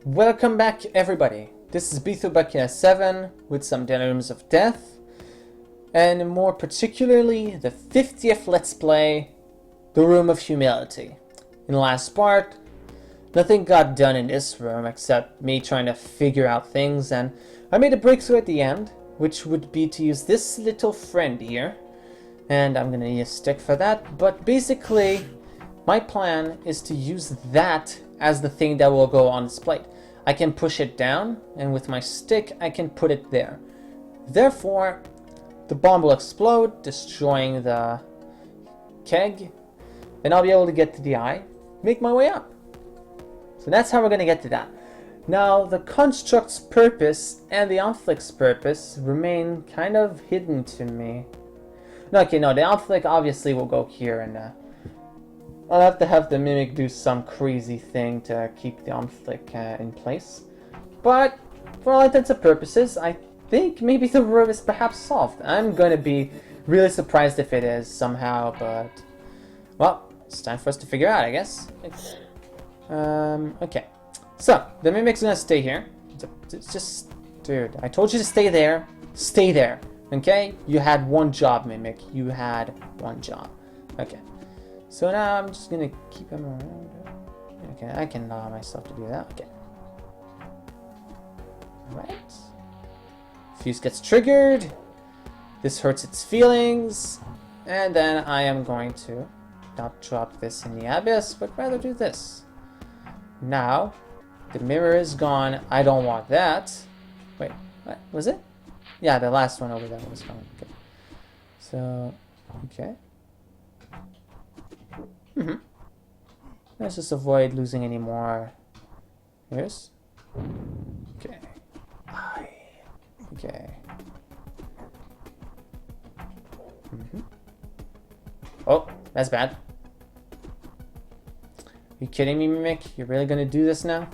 Welcome back, everybody. This is Bithubakia7 with some Rooms of Death, and more particularly the 50th Let's Play, The Room of Humility. In the last part, nothing got done in this room except me trying to figure out things, and I made a breakthrough at the end, which would be to use this little friend here, and I'm gonna need a stick for that, but basically, my plan is to use that as the thing that will go on this plate. I can push it down, and with my stick, I can put it there. Therefore, the bomb will explode, destroying the keg, and I'll be able to get to the eye, make my way up. So that's how we're going to get to that. Now, the construct's purpose and the Amphlic's purpose remain kind of hidden to me. No, okay, no, the Amphlic obviously will go here, and I'll have to have the Mimic do some crazy thing to keep the Amphlic in place. But, for all intents and purposes, I think maybe the room is perhaps solved. I'm going to be really surprised if it is somehow, but... well, it's time for us to figure out, I guess. Okay. So, the Mimic's going to stay here. It's just... dude, I told you to stay there. Stay there. Okay? You had one job, Mimic. You had one job. Okay. So now I'm just gonna keep him around. Okay, I can allow myself to do that. Okay. Alright. Fuse gets triggered. This hurts its feelings. And then I am going to not drop this in the abyss, but rather do this. Now, the mirror is gone. I don't want that. Wait, what was it? Yeah, the last one over there was gone. Okay. So, okay. Let's just avoid losing any more. Here's. Okay. Okay. Oh, that's bad. Are you kidding me, Mimic? You're really gonna do this now?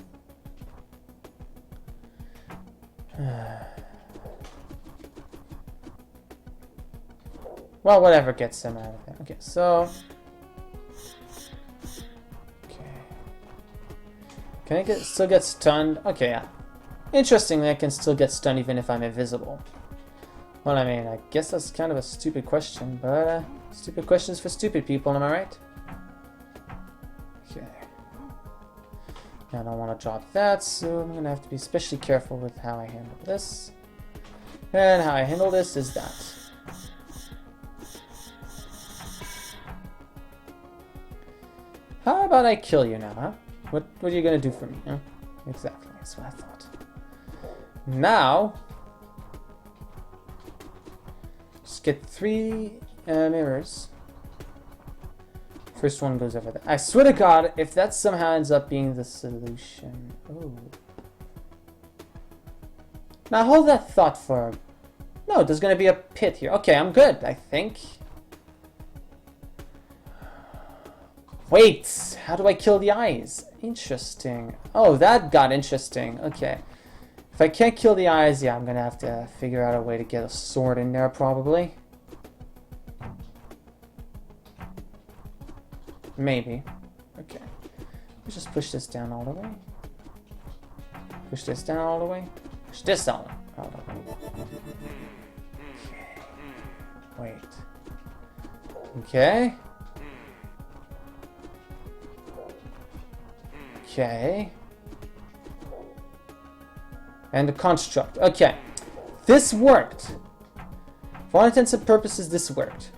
Well, whatever gets him out of there. Okay, so... can I still get stunned? Okay, yeah. Interestingly, I can still get stunned even if I'm invisible. Well, I mean, I guess that's kind of a stupid question, but stupid questions for stupid people, am I right? Okay. Now, I don't want to drop that, so I'm going to have to be especially careful with how I handle this. And how I handle this is that. How about I kill you now, huh? What are you gonna do for me, huh? Exactly, that's what I thought. Now, just get 3 mirrors. First one goes over there. I swear to God, if that somehow ends up being the solution. Oh. Now hold that thought for... no, there's gonna be a pit here. Okay, I'm good, I think. Wait, how do I kill the eyes? Interesting. Oh, that got interesting. Okay. If I can't kill the eyes, yeah, I'm gonna have to figure out a way to get a sword in there, probably. Maybe. Okay. Let's just push this down all the way. Push this down all the way. Push this down all the way. Okay. Wait. Okay. Okay. And the construct. Okay. This worked. For all intents and purposes, this worked.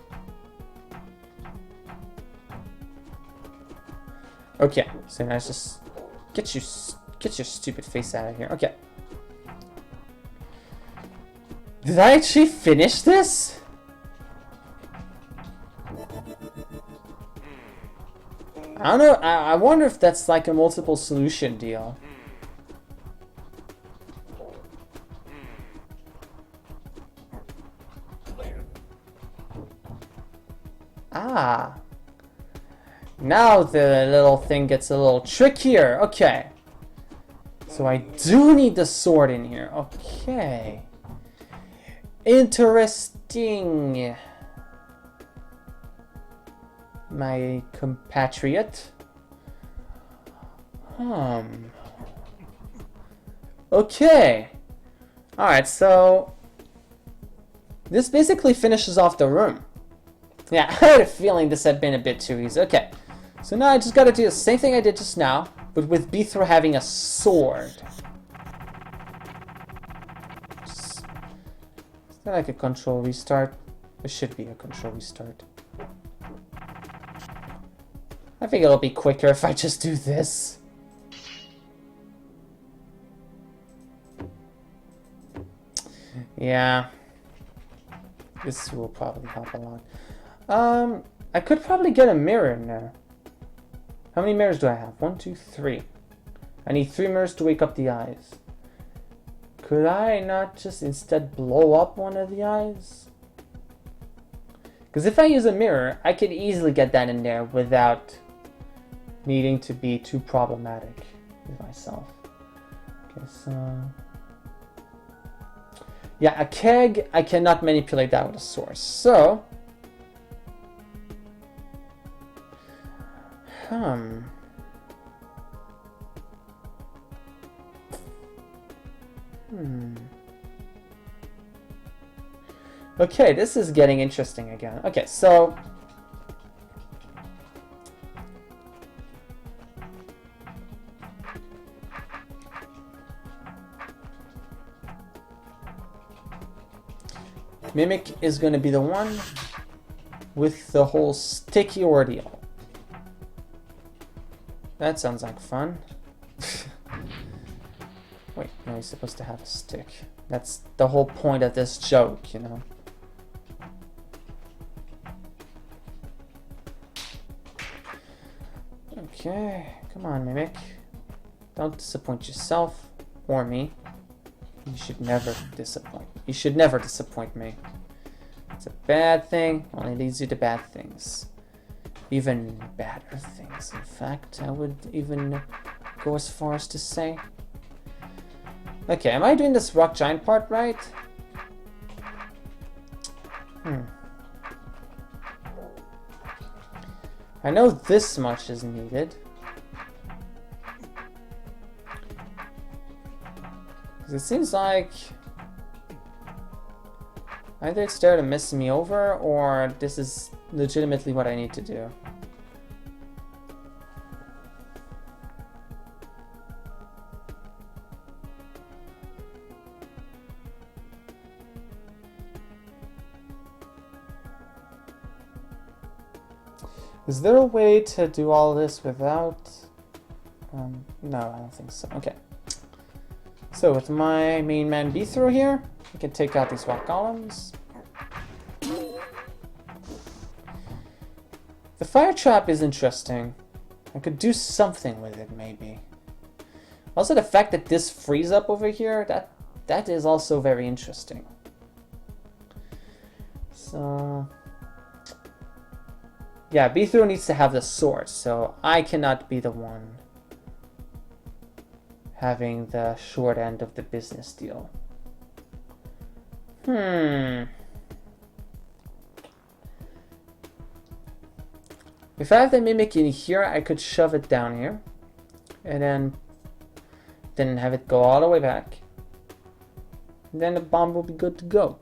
Okay. So now let's just get your stupid face out of here. Okay. Did I actually finish this? I don't know, I wonder if that's like a multiple solution deal. Ah. Now the little thing gets a little trickier. Okay. So I do need the sword in here. Okay. Interesting. My compatriot. Okay. Alright, so this basically finishes off the room. Yeah, I had a feeling this had been a bit too easy. Okay. So now I just gotta do the same thing I did just now, but with Beethro having a sword. Is that like a control restart? There should be a control restart. I think it'll be quicker if I just do this. Yeah. This will probably help a lot. I could probably get a mirror in there. How many mirrors do I have? 1, 2, 3. I need 3 mirrors to wake up the eyes. Could I not just instead blow up one of the eyes? Because if I use a mirror, I could easily get that in there without needing to be too problematic with myself. Okay, so... yeah, a keg, I cannot manipulate that with a source. So... Okay, this is getting interesting again. Okay, so... Mimic is going to be the one with the whole sticky ordeal. That sounds like fun. Wait, no, he's supposed to have a stick. That's the whole point of this joke, you know. Okay, come on, Mimic. Don't disappoint yourself or me. You should never disappoint. You should never disappoint me. It's a bad thing, only leads you to bad things. Even badder things, in fact, I would even go as far as to say. Okay, am I doing this rock giant part right? I know this much is needed. Because it seems like either it's there to mess me over, or this is legitimately what I need to do. Is there a way to do all this without... no, I don't think so. Okay. So with my main man Beethro here, I can take out these rock golems. The fire trap is interesting. I could do something with it, maybe. Also, the fact that this frees up over here, that is also very interesting. So... yeah, Beethro needs to have the sword, so I cannot be the one having the short end of the business deal. If I have the Mimic in here, I could shove it down here. And then have it go all the way back. And then the bomb will be good to go.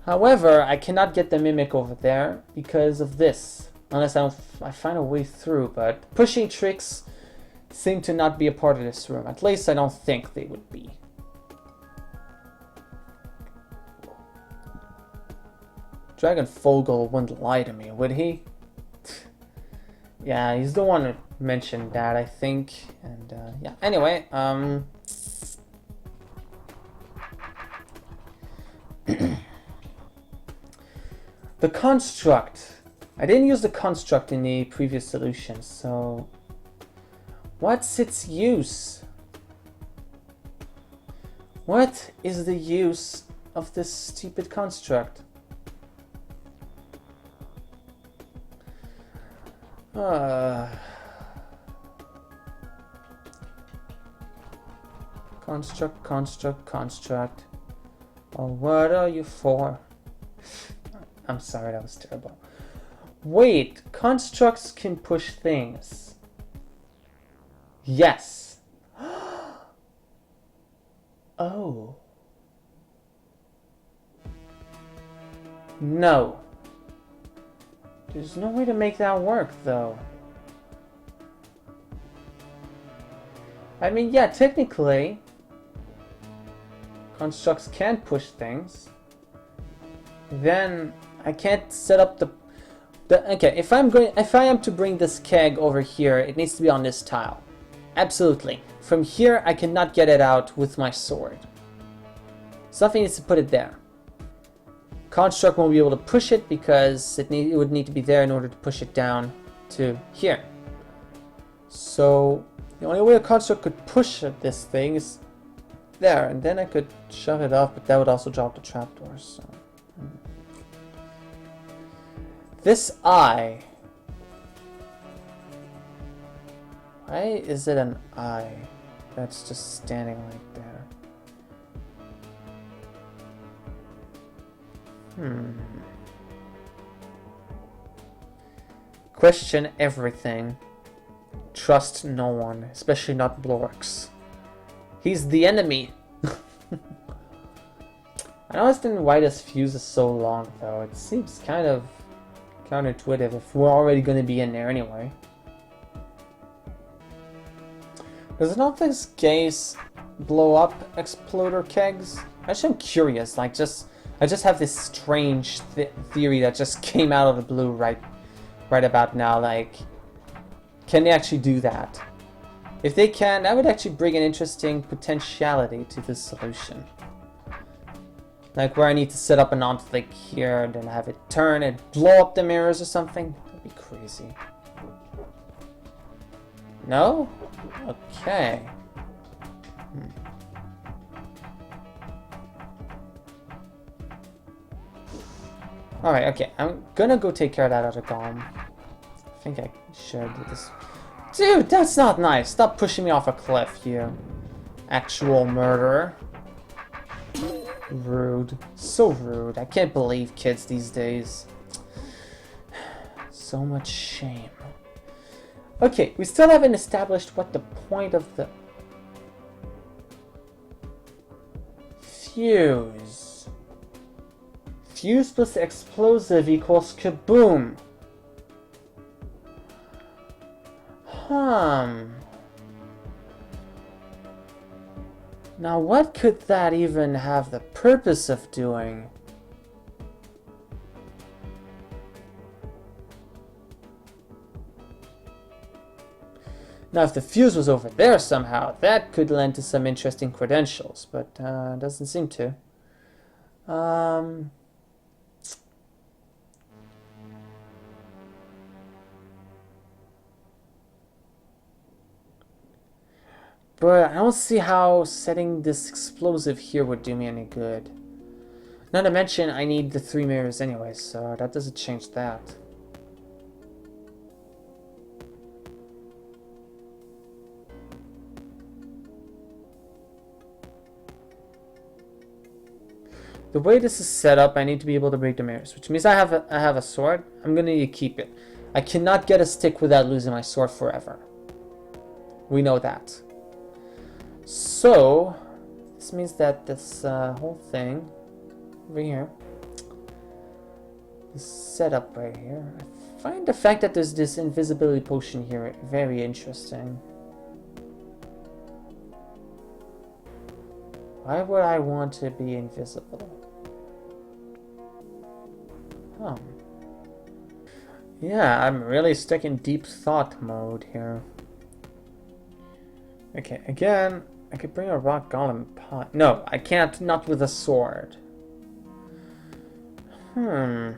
However, I cannot get the Mimic over there because of this. Unless I find a way through, but pushing tricks seem to not be a part of this room. At least I don't think they would be. Dragon Fogel wouldn't lie to me, would he? Yeah, he's the one who mentioned that, I think. And yeah, anyway, the construct. I didn't use the construct in the previous solution, so what's its use? What is the use of this stupid construct? Construct. Oh, what are you for? I'm sorry, that was terrible. Wait, constructs can push things. Yes. Oh. No. There's no way to make that work, though. I mean, yeah, technically, constructs can push things. Then I can't set up the okay, if I am to bring this keg over here, it needs to be on this tile. Absolutely. From here, I cannot get it out with my sword. Something needs to put it there. Construct won't be able to push it because it would need to be there in order to push it down to here. So the only way a construct could push this thing is there, and then I could shove it off, but that would also drop the trapdoors. So. This eye. Why is it an eye that's just standing like there? Question everything. Trust no one, especially not Blorks. He's the enemy. I don't understand why this fuse is so long, though. It seems kind of counterintuitive if we're already going to be in there anyway. Does not this case blow up exploder kegs? Actually, I'm curious. Like, I just have this strange theory that just came out of the blue right about now. Like, can they actually do that? If they can, that would actually bring an interesting potentiality to this solution. Like where I need to set up an on-flick here, and then have it turn and blow up the mirrors or something. That'd be crazy. No? Okay. Alright, okay. I'm gonna go take care of that other golem. I think I should do this. Dude, that's not nice. Stop pushing me off a cliff, you actual murderer. Rude. So rude. I can't believe kids these days. So much shame. Okay, we still haven't established what the point of the fuse. Fuse plus explosive equals kaboom. Now what could that even have the purpose of doing? Now if the fuse was over there somehow, that could lend to some interesting credentials, but doesn't seem to. But I don't see how setting this explosive here would do me any good. Not to mention, I need the 3 mirrors anyway, so that doesn't change that. The way this is set up, I need to be able to break the mirrors, which means I have a sword. I'm gonna need to keep it. I cannot get a stick without losing my sword forever. We know that. So, this means that this whole thing over here, this setup right here, I find the fact that there's this invisibility potion here very interesting. Why would I want to be invisible? Oh. Yeah, I'm really stuck in deep thought mode here. Okay, again, I could bring a rock golem pot. No, I can't, not with a sword. Boom.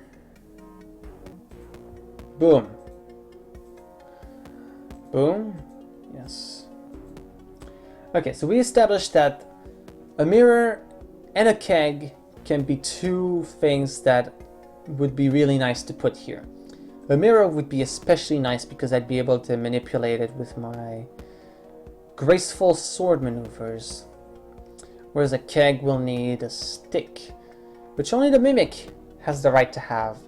Boom. Yes. Okay, so we established that a mirror and a keg can be 2 things that would be really nice to put here. A mirror would be especially nice because I'd be able to manipulate it with my graceful sword maneuvers, whereas a keg will need a stick, which only the Mimic has the right to have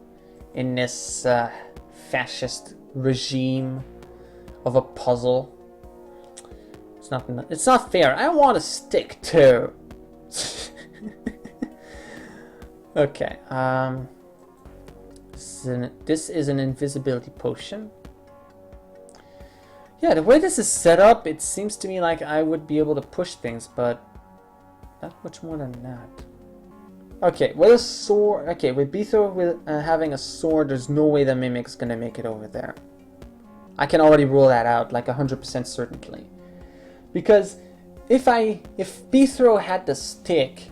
in this fascist regime of a puzzle. It's not fair. I want a stick too. Okay, this is an invisibility potion. Yeah, the way this is set up, it seems to me like I would be able to push things, but not much more than that. Okay, with a sword, okay, with Beethor with having a sword, there's no way the Mimic's gonna make it over there. I can already rule that out, like 100% certainly. Because if Beethor had the stick,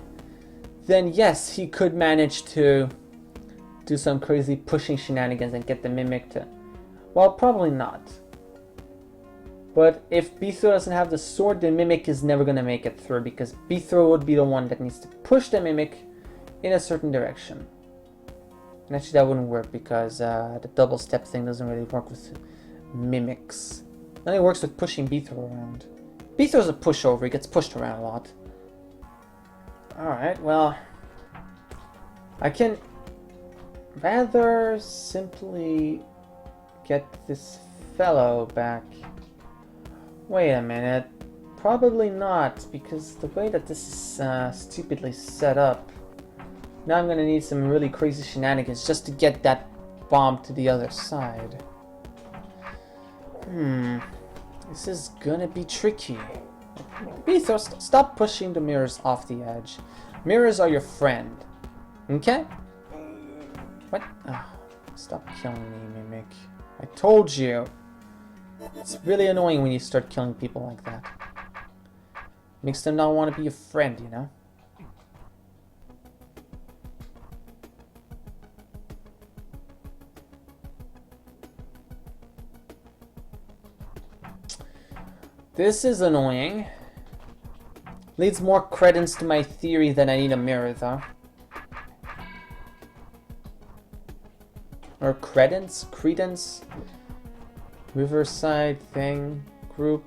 then yes, he could manage to do some crazy pushing shenanigans and get the Mimic to... Well, probably not. But if Beethor doesn't have the sword, the Mimic is never going to make it through, because Beethor would be the one that needs to push the Mimic in a certain direction. And actually that wouldn't work, because the double step thing doesn't really work with Mimics. It only works with pushing Beethor around. Beethor's a pushover, he gets pushed around a lot. Alright, well... I can rather simply get this fellow back. Wait a minute. Probably not, because the way that this is stupidly set up, now I'm gonna need some really crazy shenanigans just to get that bomb to the other side. This is gonna be tricky. Beethor, stop pushing the mirrors off the edge. Mirrors are your friend. Okay? What? Oh, stop killing me, Mimic. I told you. It's really annoying when you start killing people like that. Makes them not want to be your friend, you know? This is annoying. Leads more credence to my theory that I need a mirror, though. Or credence? Credence? Riverside thing, group.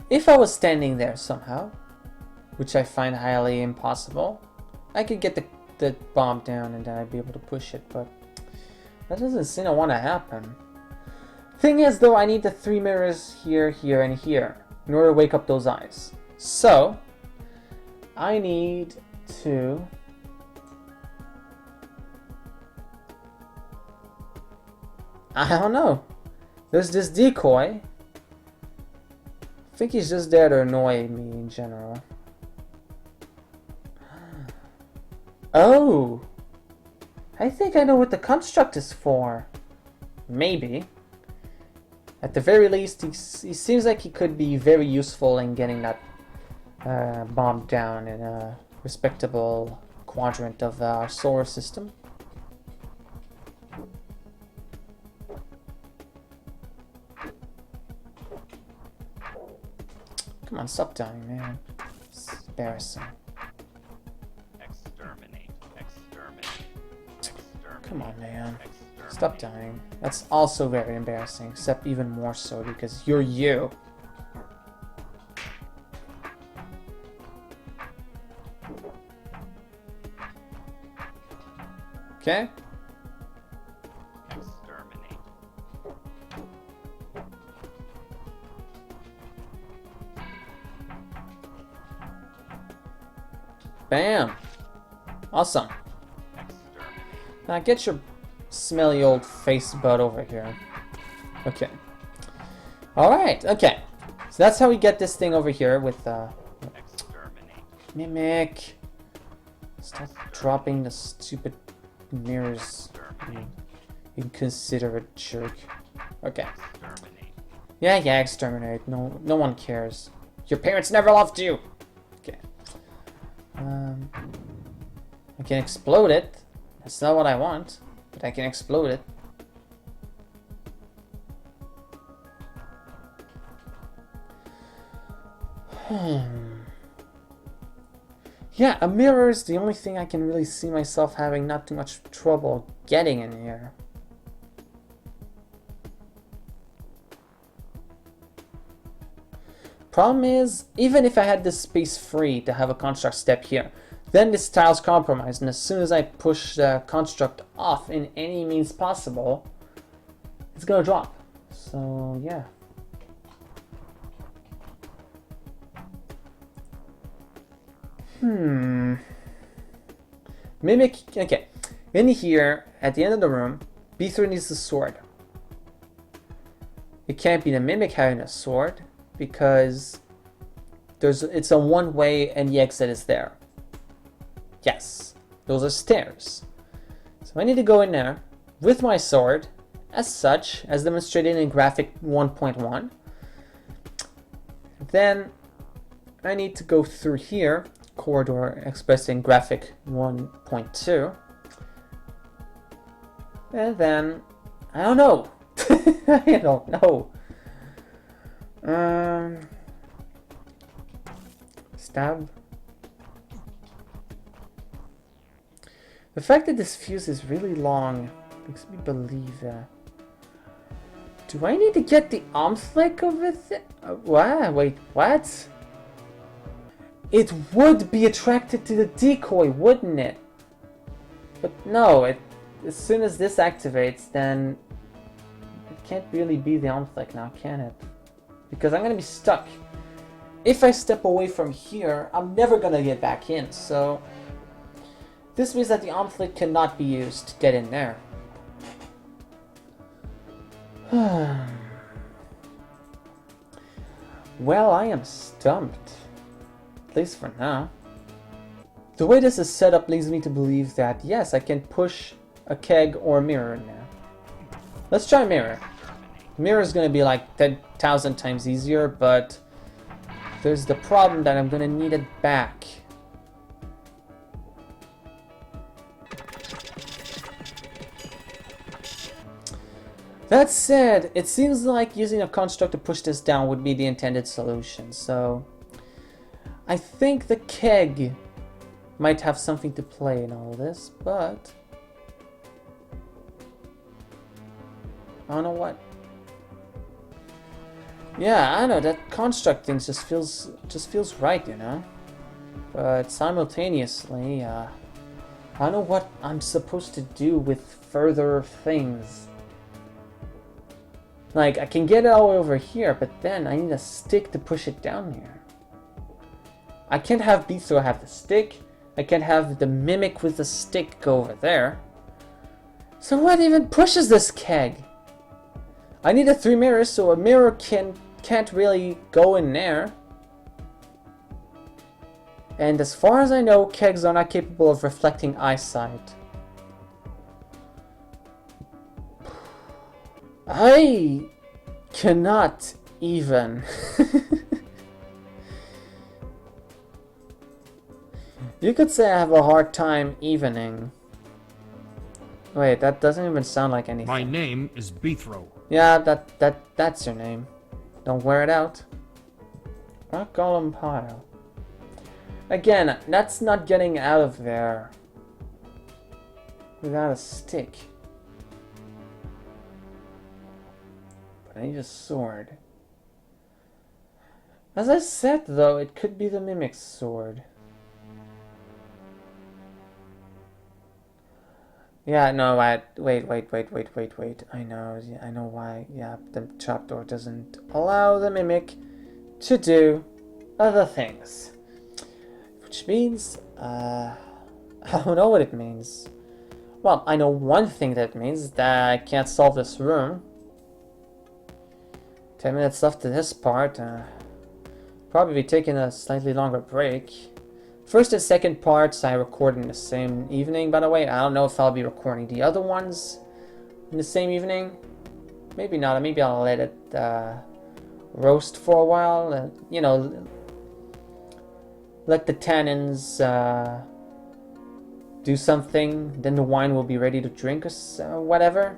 If I was standing there somehow, which I find highly impossible, I could get the bomb down and then I'd be able to push it, but that doesn't seem to want to happen. Thing is, though, I need the 3 mirrors here, here, and here in order to wake up those eyes. So, I need to... I don't know. There's this decoy. I think he's just there to annoy me in general. Oh! I think I know what the construct is for. Maybe. At the very least, he seems like he could be very useful in getting that bomb down in a respectable quadrant of our solar system. Come on, stop dying, man. It's embarrassing. Exterminate. Exterminate. Exterminate. Come on, man. Exterminate. Stop dying. That's also very embarrassing, except even more so because you're you. Okay? Exterminate. Bam! Awesome. Exterminate. Now get your smelly old face butt over here. Okay. Alright, okay. So that's how we get this thing over here with Exterminate. Mimic. Stop dropping the stupid mirrors. You inconsiderate jerk. Okay. Exterminate. Yeah, exterminate. No one cares. Your parents never loved you. Okay. I can explode it. That's not what I want, but I can explode it. Yeah, a mirror is the only thing I can really see myself having not too much trouble getting in here. Problem is, even if I had this space free to have a construct step here, then this tile's compromised, and as soon as I push the construct off in any means possible, it's gonna drop. So, yeah. Mimic, okay. In here, at the end of the room, B3 needs the sword. It can't be the Mimic having a sword, because it's a one-way and the exit is there. Yes, those are stairs. So I need to go in there with my sword, as such, as demonstrated in graphic 1.1. Then I need to go through here, corridor expressed in graphic 1.2. And then, I don't know. I don't know. Stab. The fact that this fuse is really long makes me believe that. Do I need to get the arm flick of it? What? Wait, what? It would be attracted to the decoy, wouldn't it? But no, as soon as this activates, then it can't really be the arm flick now, can it? Because I'm gonna be stuck. If I step away from here, I'm never gonna get back in, so this means that the arm flick cannot be used to get in there. Well, I am stumped. At least for now. The way this is set up leads me to believe that, yes, I can push a keg or a mirror in there. Let's try mirror. Mirror is going to be like 10,000 times easier, but there's the problem that I'm going to need it back. That said, it seems like using a construct to push this down would be the intended solution, so I think the keg might have something to play in all this, but I don't know what. Yeah, I know that construct thing just feels right, you know. But simultaneously, I don't know what I'm supposed to do with further things. Like, I can get it all over here, but then I need a stick to push it down here. I can't have Beastro have the stick. I can't have the Mimic with the stick go over there. So what even pushes this keg? I need a 3 mirrors, so a mirror can't really go in there. And as far as I know, kegs are not capable of reflecting eyesight. I cannot even. You could say I have a hard time evening. Wait, that doesn't even sound like anything. My name is Beethro. Yeah, that's your name. Don't wear it out. Rock Golem Pile. Again, that's not getting out of there without a stick. But I need a sword. As I said, though, it could be the Mimic's sword. Yeah, no, wait. I know why. Yeah, the trapdoor doesn't allow the Mimic to do other things. Which means, I don't know what it means. Well, I know one thing that it means, that I can't solve this room. 10 minutes left to this part. Probably be taking a slightly longer break. First and second parts I record in the same evening, by the way. I don't know if I'll be recording the other ones in the same evening. Maybe not. Maybe I'll let it roast for a while. You know, let the tannins do something. Then the wine will be ready to drink or whatever.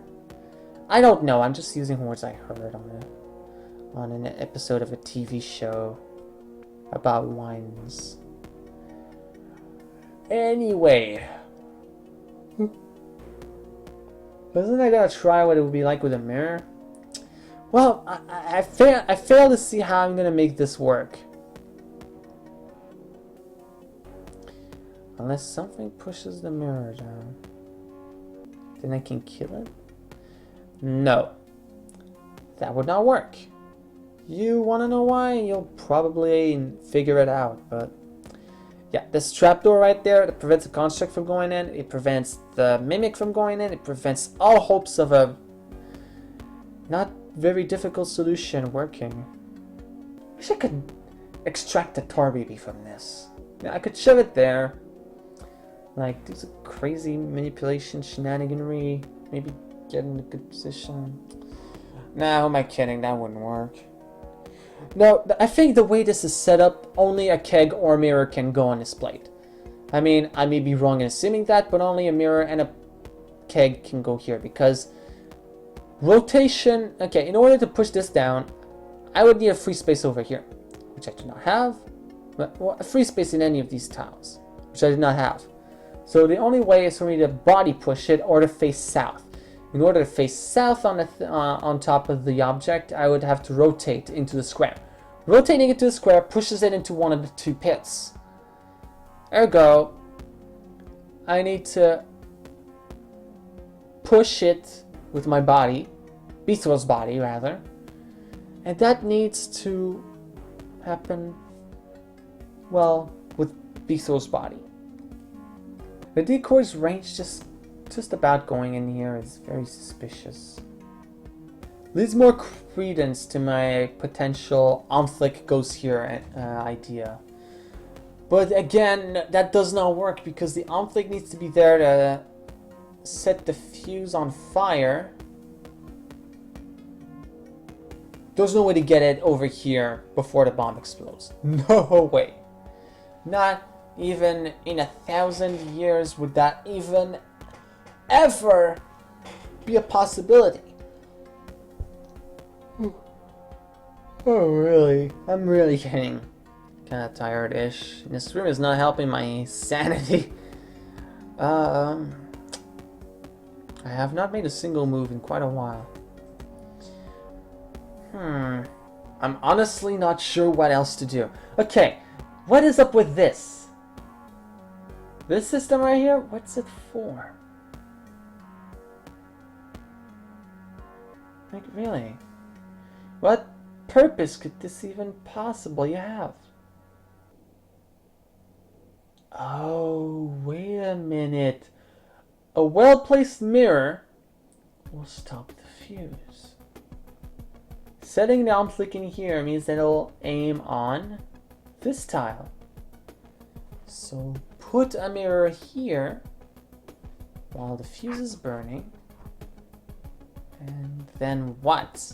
I don't know. I'm just using words I heard on an episode of a TV show about wines. Anyway, wasn't I gonna try what it would be like with a mirror? Well, I fail to see how I'm gonna make this work. Unless something pushes the mirror down. Then I can kill it? No. That would not work. You wanna know why? You'll probably figure it out, but Yeah, this trapdoor right there that prevents the construct from going in. It prevents the mimic from going in. It prevents all hopes of a not very difficult solution working. Wish I could extract the tar baby from this. Yeah, I could shove it there. Like, do some crazy manipulation shenaniganry. Maybe get in a good position. Nah, who am I kidding? That wouldn't work. No, I think the way this is set up, only a keg or a mirror can go on this plate. I mean, I may be wrong in assuming that, but only a mirror and a keg can go here because rotation. Okay, in order to push this down, I would need a free space over here, which I do not have. Well, a free space in any of these tiles, which I did not have. So the only way is for me to body push it or to face south. In order to face south on the on top of the object, I would have to rotate into the square. Rotating into the square pushes it into one of the two pits. Ergo, I need to push it with my body, Beethoven's body rather, and that needs to happen, well, with Beethoven's body. The decoy's range just about going in here is very suspicious. Leads more credence to my potential Amphlic goes here idea. But again, that does not work because the Amphlic needs to be there to set the fuse on fire. There's no way to get it over here before the bomb explodes. No way. Not even in 1,000 years would that even ever be a possibility. Oh, really? I'm really getting kind of tired-ish. This room is not helping my sanity. I have not made a single move in quite a while. I'm honestly not sure what else to do. Okay, what is up with this? This system right here, what's it for? Like, really? What purpose could this even possibly have? Oh, wait a minute. A well-placed mirror will stop the fuse. Setting the Amphlic in here means that it'll aim on this tile. So put a mirror here while the fuse is burning. And then what?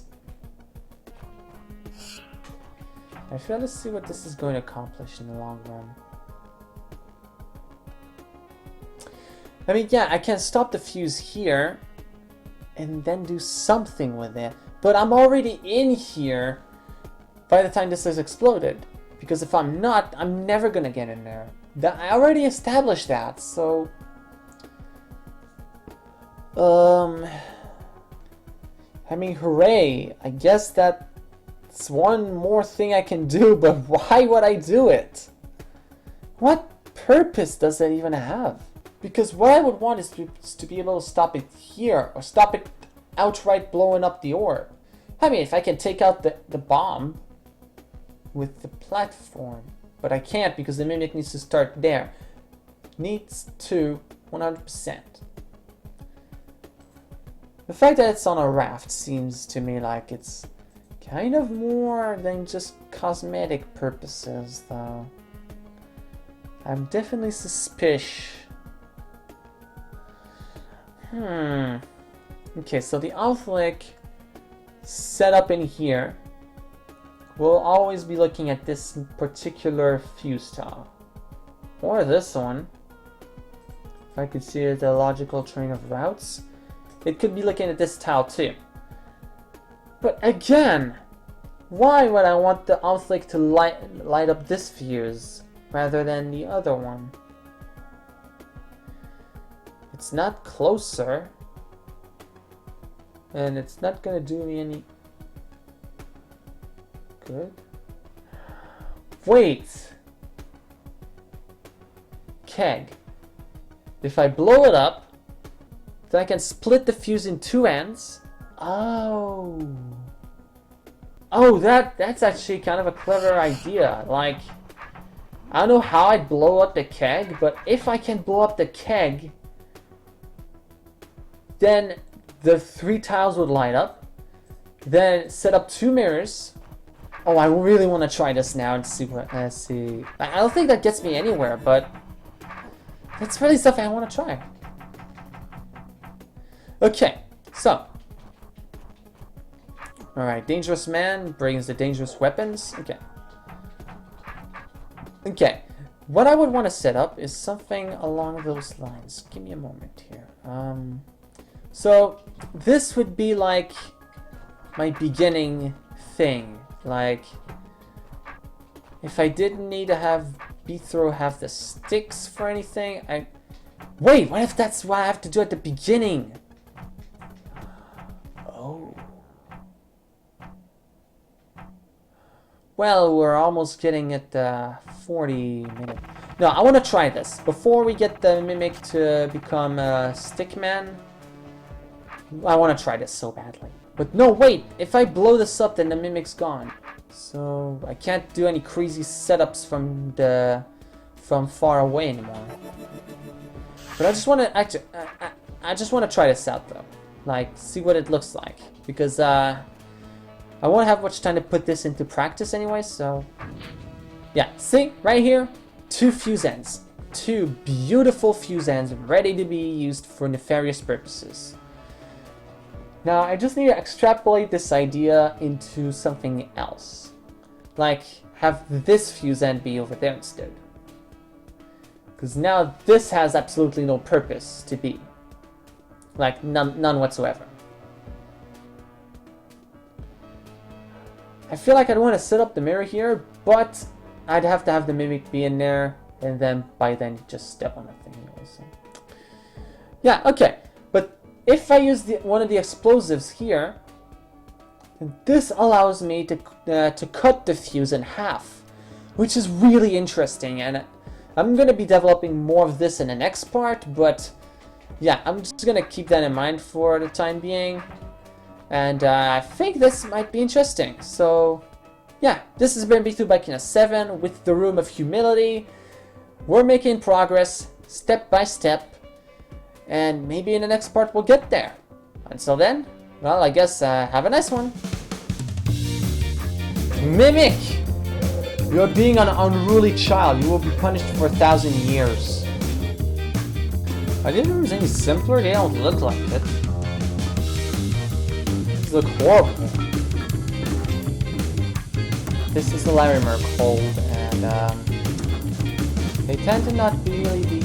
I fail to see what this is going to accomplish in the long run. I mean, yeah, I can stop the fuse here and then do something with it. But I'm already in here by the time this has exploded. Because if I'm not, I'm never going to get in there. I already established that, so... I mean, hooray. I guess that's one more thing I can do, but why would I do it? What purpose does that even have? Because what I would want is to be able to stop it here, or stop it outright blowing up the orb. I mean, if I can take out the bomb with the platform, but I can't because the Mimic needs to start there. Needs to 100%. The fact that it's on a raft seems to me like it's kind of more than just cosmetic purposes, though. I'm definitely suspicious. Okay, so the Amphlic set up in here will always be looking at this particular fuse tile. Or this one. If I could see it, the logical train of routes. It could be looking at this tile too. But again, why would I want the Amphlic to light up this fuse rather than the other one? It's not closer. And it's not gonna do me any good. Wait! Keg. If I blow it up, then I can split the fuse in two ends. Oh. Oh, that's actually kind of a clever idea. Like, I don't know how I'd blow up the keg, but if I can blow up the keg, then the 3 tiles would light up. Then set up 2 mirrors. Oh, I really want to try this now and see what. See. I don't think that gets me anywhere, but that's really stuff I want to try. Okay, so. Alright, dangerous man brings the dangerous weapons. Okay. Okay, what I would want to set up is something along those lines. Give me a moment here. So this would be like my beginning thing. Like, if I didn't need to have Bethro have the sticks for anything, wait, what if that's what I have to do at the beginning? Oh. Well, we're almost getting at the 40 minute. No, I want to try this. Before we get the Mimic to become a Stickman, I want to try this so badly. But no, wait! If I blow this up, then the Mimic's gone. So I can't do any crazy setups from far away anymore. But I just want to actually, I just want to try this out though, like see what it looks like, because I won't have much time to put this into practice anyway. So yeah, see right here, 2 fuse ends, 2 beautiful fuse ends ready to be used for nefarious purposes. Now, I just need to extrapolate this idea into something else. Like, have this fuse end be over there instead. Because now this has absolutely no purpose to be. Like, none whatsoever. I feel like I'd want to set up the mirror here, but I'd have to have the Mimic be in there, and then by then just step on the thing anyway, so. Yeah, okay. But if I use one of the explosives here, this allows me to cut the fuse in half, which is really interesting, and I'm going to be developing more of this in the next part, but yeah, I'm just going to keep that in mind for the time being, and I think this might be interesting. So yeah, this has been B2ByKina7 with the Room of Humility. We're making progress step by step, and maybe in the next part we'll get there. Until then, well, I guess have a nice one. Mimic! You are being an unruly child. You will be punished for 1,000 years. Are these rooms any simpler? They don't look like it. These look horrible. This is the Larimer cold, and they tend to not really be